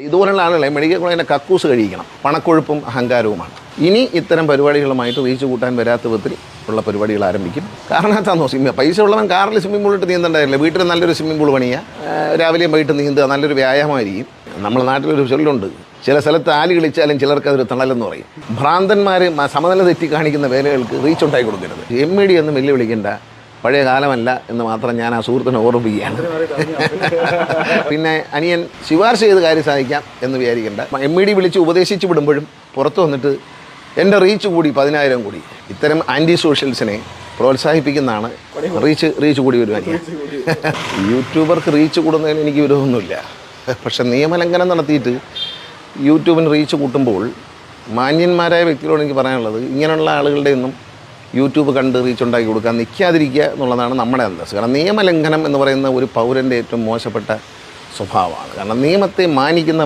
ഇതുപോലുള്ള ആളുകളെ മെഡിക്കൽ കോളേജിൻ്റെ കക്കൂസ് കഴിക്കണം. പണക്കൊഴുപ്പും അഹങ്കാരവുമാണ്. ഇനി ഇത്തരം പരിപാടികളുമായിട്ട് റീച്ച് കൂട്ടാൻ വരാത്ത വിധത്തിൽ ഉള്ള പരിപാടികൾ ആരംഭിക്കും. കാരണം എന്താണെന്നോ, പൈസ ഉള്ളവൻ കാറിൽ സ്വിമ്മിംഗ് പൂൾ ഇട്ട് നീന്തണ്ടായില്ല, വീട്ടിൽ നല്ലൊരു സ്വിമ്മിംഗ് പൂൾ പണിയുക, രാവിലെയും വൈകിട്ട് നീന്തുക, നല്ലൊരു വ്യായാമമായിരിക്കും. നമ്മുടെ നാട്ടിലൊരു ചൊല്ലുണ്ട്, ചില സ്ഥലത്ത് ആല് കളിച്ചാലും ചിലർക്ക് അതൊരു തണലെന്ന് പറയും. ഭ്രാന്തന്മാർ സമനില തെറ്റി കാണിക്കുന്ന വേലകൾക്ക് റീച്ച് ഉണ്ടാക്കി കൊടുക്കരുത്. MED ഒന്നും വെല്ലുവിളിക്കേണ്ട, പഴയ കാലമല്ല എന്ന് മാത്രം ഞാൻ ആ സുഹൃത്തിനെ ഓർമ്മിപ്പിക്കുകയാണ്. പിന്നെ അനിയൻ ശുപാർശ ചെയ്ത് കാര്യം സാധിക്കാം എന്ന് വിചാരിക്കേണ്ട. MED വിളിച്ച് ഉപദേശിച്ച് വിടുമ്പോഴും പുറത്തു വന്നിട്ട് എൻ്റെ റീച്ച് കൂടി 10,000 കൂടി. ഇത്തരം ആൻറ്റി സോഷ്യൽസിനെ പ്രോത്സാഹിപ്പിക്കുന്നതാണ് റീച്ച് കൂടി വരുവാൻ. യൂട്യൂബർക്ക് റീച്ച് കൂടുന്നതിന് എനിക്ക് വിരോധമൊന്നുമില്ല. പക്ഷെ നിയമലംഘനം നടത്തിയിട്ട് യൂട്യൂബിന് റീച്ച് കൂട്ടുമ്പോൾ മാന്യന്മാരായ വ്യക്തികളോട് എനിക്ക് പറയാനുള്ളത്, ഇങ്ങനെയുള്ള ആളുകളുടെ ഒന്നും യൂട്യൂബ് കണ്ട് റീച്ച് ഉണ്ടാക്കി കൊടുക്കാൻ നിൽക്കാതിരിക്കുക എന്നുള്ളതാണ് നമ്മുടെ അന്തസ്സ്. കാരണം നിയമലംഘനം എന്ന് പറയുന്ന ഒരു പൗരൻ്റെ ഏറ്റവും മോശപ്പെട്ട സ്വഭാവമാണ്. കാരണം നിയമത്തെ മാനിക്കുന്ന